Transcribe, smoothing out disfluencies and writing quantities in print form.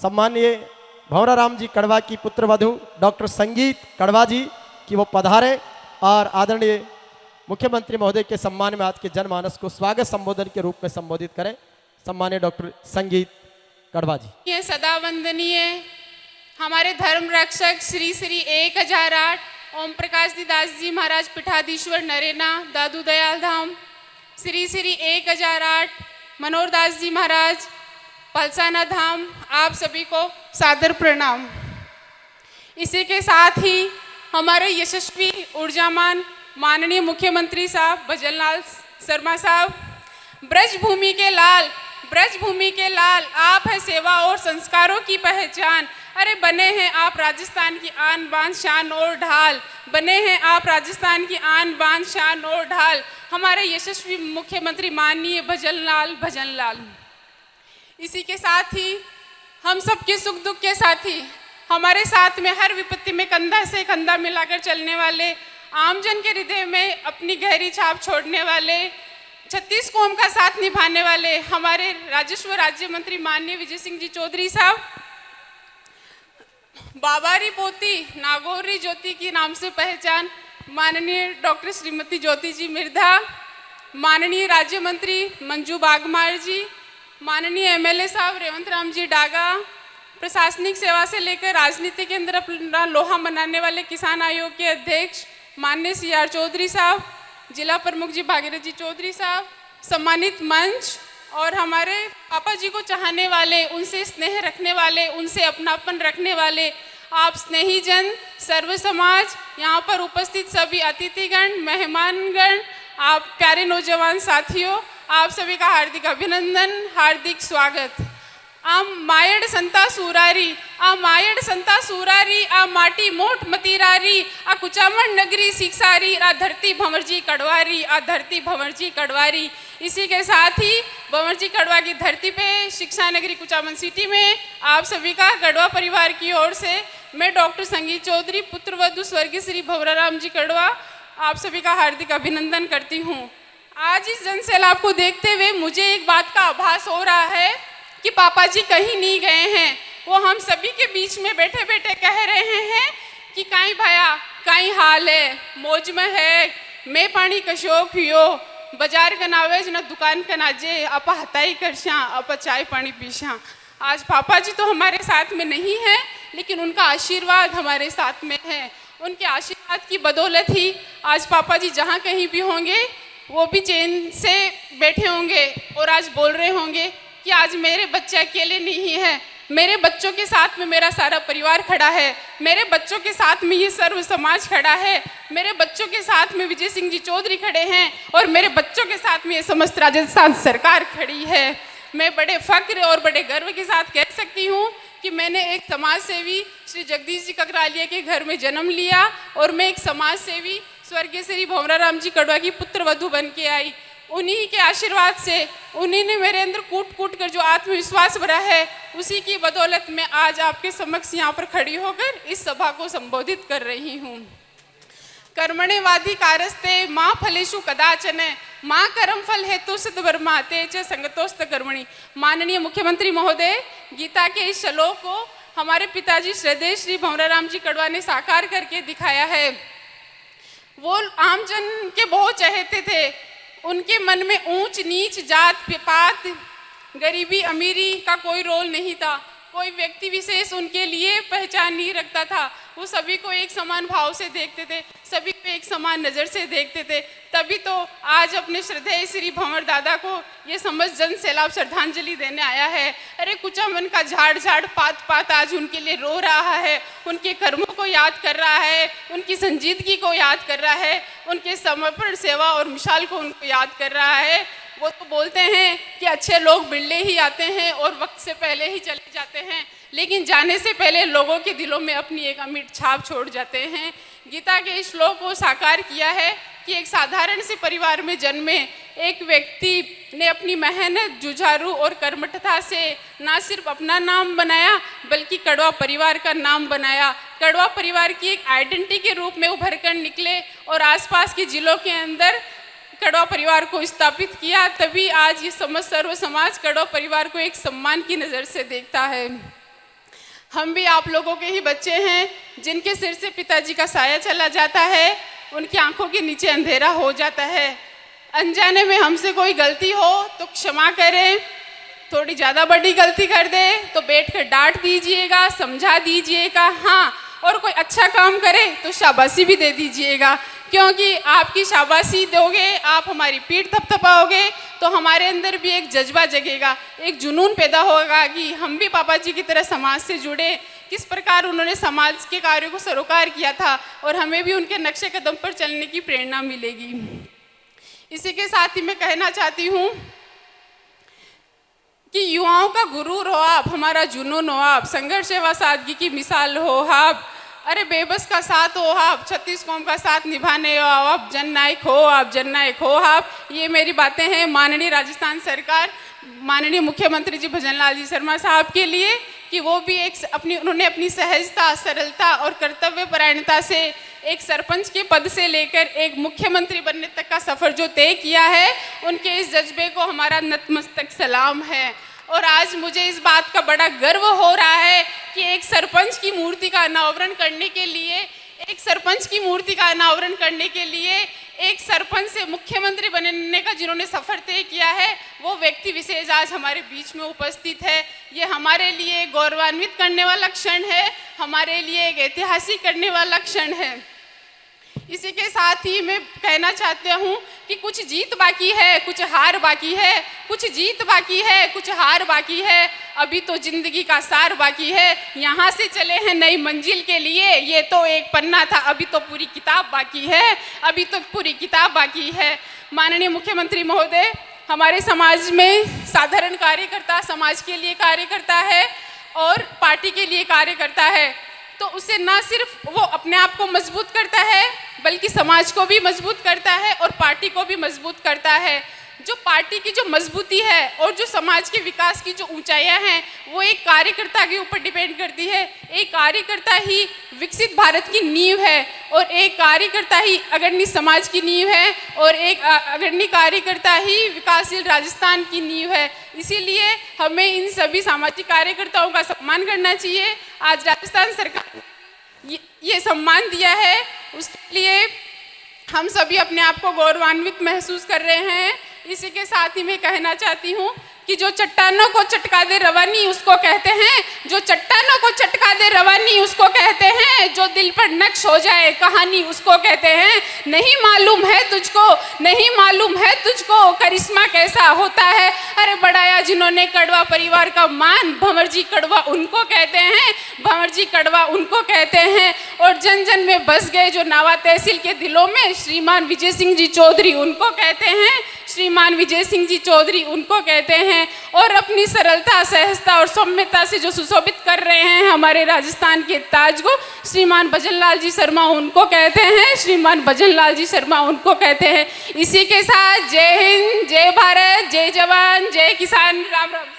सम्मानीय भंवराराम जी कड़वा की पुत्रवधू डॉक्टर संगीत कड़वा जी की वो पधारे और आदरणीय मुख्यमंत्री महोदय के सम्मान में आज के जनमानस को स्वागत संबोधन के रूप में संबोधित करें। सम्मानीय डॉक्टर संगीत कड़वा जी। ये सदा वंदनीय हमारे धर्म रक्षक श्री श्री 1008 ओम प्रकाश दास जी महाराज पीठाधीश्वर नरेना दादू दयाल धाम, श्री श्री 1008 मनोहर दास जी महाराज पलसाना धाम, आप सभी को सादर प्रणाम। इसी के साथ ही हमारे यशस्वी ऊर्जामान माननीय मुख्यमंत्री साहब भजनलाल शर्मा साहब, ब्रजभूमि के लाल आप है सेवा और संस्कारों की पहचान। अरे बने हैं आप राजस्थान की आन बान शान और ढाल, बने हैं आप राजस्थान की आन बान शान और ढाल, हमारे यशस्वी मुख्यमंत्री माननीय भजनलाल। इसी के साथ ही हम सबके सुख दुख के साथी, हमारे साथ में हर विपत्ति में कंधा से कंधा मिलाकर चलने वाले, आमजन के हृदय में अपनी गहरी छाप छोड़ने वाले, 36 कौम का साथ निभाने वाले हमारे राजस्व राज्य मंत्री माननीय विजय सिंह जी चौधरी साहब, बाबारी पोती नागौरी ज्योति की नाम से पहचान माननीय डॉक्टर श्रीमती ज्योति जी मिर्धा, माननीय राज्य मंत्री मंजू बागमार जी, माननीय एमएलए साहब रेवंत राम जी डागा, प्रशासनिक सेवा से लेकर राजनीति के अंदर अपना लोहा मनाने वाले किसान आयोग के अध्यक्ष माननीय सीआर चौधरी साहब, जिला प्रमुख जी भागीरथ जी चौधरी साहब, सम्मानित मंच और हमारे पापा जी को चाहने वाले, उनसे स्नेह रखने वाले, उनसे अपनापन रखने वाले आप स्नेही जन, सर्व समाज, यहाँ पर उपस्थित सभी अतिथिगण, मेहमानगण, आप प्यारे नौजवान साथियों, आप सभी का हार्दिक अभिनंदन, हार्दिक स्वागत। मायड़ संता सूरारी आ माटी मोट मतीरारी आ कुचामन नगरी सिक्सारी आ धरती भंवरजी कड़वारी। इसी के साथ ही भंवरजी कड़वा की धरती पे शिक्षा नगरी कुचामन सिटी में आप सभी का कड़वा परिवार की ओर से मैं डॉक्टर संगीत चौधरी पुत्रवधू स्वर्गीय श्री भंवराराम जी कड़वा आप सभी का हार्दिक अभिनंदन करती हूँ। आज इस जनसैलाब को देखते हुए मुझे एक बात का आभास हो रहा है कि पापा जी कहीं नहीं गए हैं, वो हम सभी के बीच में बैठे बैठे कह रहे हैं कि काई भाया काई हाल है, मौज में है, मैं पानी कशोक हुयो, बाजार का नावेज न दुकान का नाजे, अपा हताई करशा, अपा चाय पानी पीशा। आज पापा जी तो हमारे साथ में नहीं है, लेकिन उनका आशीर्वाद हमारे साथ में है। उनके आशीर्वाद की बदौलत ही आज पापा जी जहाँ कहीं भी होंगे वो भी चैन से बैठे होंगे और आज बोल रहे होंगे कि आज मेरे बच्चे अकेले नहीं हैं, मेरे बच्चों के साथ में मेरा सारा परिवार खड़ा है, मेरे बच्चों के साथ में ये सर्व समाज खड़ा है, मेरे बच्चों के साथ में विजय सिंह जी चौधरी खड़े हैं और मेरे बच्चों के साथ में ये समस्त राजस्थान सरकार खड़ी है। मैं बड़े फक्र और बड़े गर्व के साथ कह सकती हूँ कि मैंने एक समाज सेवी श्री जगदीश जी ककरालिया के घर में जन्म लिया और मैं एक समाज सेवी स्वर्गीय श्री भंवराराम जी कड़वा की पुत्रवधू बन के आई। उन्हीं के आशीर्वाद से, उन्हीं ने मेरे अंदर कूट कूट कर जो आत्मविश्वास भरा है, उसी की बदौलत मैं आज आपके समक्ष यहाँ पर खड़ी होकर इस सभा को संबोधित कर रही हूँ। कर्मणे वाधि कारस्ते माँ फलेषु कदाचन माँ कर्म फल हेतु सिद्ध वर्मा तेज संगतोस्त कर्मणि। माननीय मुख्यमंत्री महोदय, गीता के इस श्लोक को हमारे पिताजी श्रद्धेय श्री भंवराराम जी कड़वा ने साकार करके दिखाया है। वो आमजन के बहुत चाहते थे, उनके मन में ऊंच नीच जात पात गरीबी अमीरी का कोई रोल नहीं था, कोई व्यक्ति विशेष उनके लिए पहचान नहीं रखता था। वो सभी को एक समान भाव से देखते थे, सभी को एक समान नज़र से देखते थे। तभी तो आज अपने श्रद्धेय श्री भंवर दादा को ये समस्त जन सैलाब श्रद्धांजलि देने आया है। अरे कुचामन का झाड़ झाड़ पात पात आज उनके लिए रो रहा है, उनके कर्मों को याद कर रहा है, उनकी संजीदगी को याद कर रहा है, उनके समर्पण सेवा और मिसाल को उनको याद कर रहा है। वो तो बोलते हैं कि अच्छे लोग बिरले ही आते हैं और वक्त से पहले ही चले जाते हैं, लेकिन जाने से पहले लोगों के दिलों में अपनी एक अमिट छाप छोड़ जाते हैं। गीता के इस श्लोक को साकार किया है कि एक साधारण से परिवार में जन्मे एक व्यक्ति ने अपनी मेहनत, जुझारू और कर्मठता से ना सिर्फ अपना नाम बनाया बल्कि कड़वा परिवार का नाम बनाया। कड़वा परिवार की एक आइडेंटिटी के रूप में उभर कर निकले और आसपास के जिलों के अंदर कड़वा परिवार को स्थापित किया। तभी आज ये समस्त सर्व समाज कड़वा परिवार को एक सम्मान की नज़र से देखता है। हम भी आप लोगों के ही बच्चे हैं, जिनके सिर से पिताजी का साया चला जाता है, उनकी आंखों के नीचे अंधेरा हो जाता है। अनजाने में हमसे कोई गलती हो तो क्षमा करें, थोड़ी ज़्यादा बड़ी गलती कर दे तो बैठ कर डांट दीजिएगा, समझा दीजिएगा। हाँ, और कोई अच्छा काम करे तो शाबाशी भी दे दीजिएगा, क्योंकि आपकी शाबाशी दोगे, आप हमारी पीठ थपथपाओगे तो हमारे अंदर भी एक जज्बा जगेगा, एक जुनून पैदा होगा कि हम भी पापा जी की तरह समाज से जुड़े। किस प्रकार उन्होंने समाज के कार्यों को सरोकार किया था और हमें भी उनके नक्शे कदम पर चलने की प्रेरणा मिलेगी। इसी के साथ ही मैं कहना चाहती हूँ कि युवाओं का गुरूर हो आप, हमारा जुनून हो आप, संघर्ष सेवा सादगी की मिसाल हो आप, अरे बेबस का साथ हो आप, 36 कौम का साथ निभाने हो आप, जननायक हो आप, जननायक हो आप। ये मेरी बातें हैं माननीय राजस्थान सरकार, माननीय मुख्यमंत्री जी भजनलाल जी शर्मा साहब के लिए, कि वो भी उन्होंने अपनी सहजता, सरलता और कर्तव्य परायणता से एक सरपंच के पद से लेकर एक मुख्यमंत्री बनने तक का सफर जो तय किया है, उनके इस जज्बे को हमारा नतमस्तक सलाम है। और आज मुझे इस बात का बड़ा गर्व हो रहा है कि एक सरपंच की मूर्ति का अनावरण करने के लिए, एक सरपंच से मुख्यमंत्री बनने का जिन्होंने सफर तय किया है, वो व्यक्ति विशेष आज हमारे बीच में उपस्थित है। ये हमारे लिए गौरवान्वित करने वाला क्षण है, हमारे लिए एक ऐतिहासिक करने वाला क्षण है। इसी के साथ ही मैं कहना चाहती हूँ कि कुछ जीत बाकी है, कुछ हार बाकी है, कुछ जीत बाकी है, कुछ हार बाकी है, अभी तो जिंदगी का सार बाकी है। यहाँ से चले हैं नई मंजिल के लिए, ये तो एक पन्ना था, अभी तो पूरी किताब बाकी है, अभी तो पूरी किताब बाकी है। माननीय मुख्यमंत्री महोदय हमारे समाज में साधारण कार्यकर्ता समाज के लिए कार्य करता है और पार्टी के लिए कार्य करता है, तो उसे ना सिर्फ वो अपने आप को मजबूत करता है, बल्कि समाज को भी मजबूत करता है और पार्टी को भी मजबूत करता है। जो पार्टी की जो मजबूती है और जो समाज के विकास की जो ऊंचाइयां हैं, वो एक कार्यकर्ता के ऊपर डिपेंड करती है। एक कार्यकर्ता ही विकसित भारत की नींव है और एक कार्यकर्ता ही अग्रणी समाज की नींव है और एक अग्रणी कार्यकर्ता ही विकासशील राजस्थान की नींव है। इसीलिए हमें इन सभी सामाजिक कार्यकर्ताओं का सम्मान करना चाहिए। आज राजस्थान सरकार ये सम्मान दिया है, उसके लिए हम सभी अपने आप को गौरवान्वित महसूस कर रहे हैं। इसी के साथ ही मैं कहना चाहती हूँ कि जो चट्टानों को चटका दे रवानी उसको कहते हैं, जो चट्टानों को चटका दे रवानी उसको कहते हैं, जो दिल पर नक्श हो जाए कहानी उसको कहते हैं। नहीं मालूम है तुझको, नहीं मालूम है तुझको करिश्मा कैसा होता है। अरे बढ़ाया जिन्होंने कड़वा परिवार का मान, भंवर जी कड़वा उनको कहते हैं, भंवर जी कड़वा उनको कहते हैं। और जन जन में बस गए जो नावा तहसील के दिलों में, श्रीमान विजय सिंह जी चौधरी उनको कहते हैं, श्रीमान विजय सिंह जी चौधरी उनको कहते हैं। और अपनी सरलता, सहजता और सौम्यता से जो सुशोभित कर रहे हैं हमारे राजस्थान के ताज को, श्रीमान भजनलाल जी शर्मा उनको कहते हैं, श्रीमान भजनलाल जी शर्मा उनको कहते हैं। इसी के साथ जय हिंद, जय भारत, जय जवान, जय किसान, राम राम।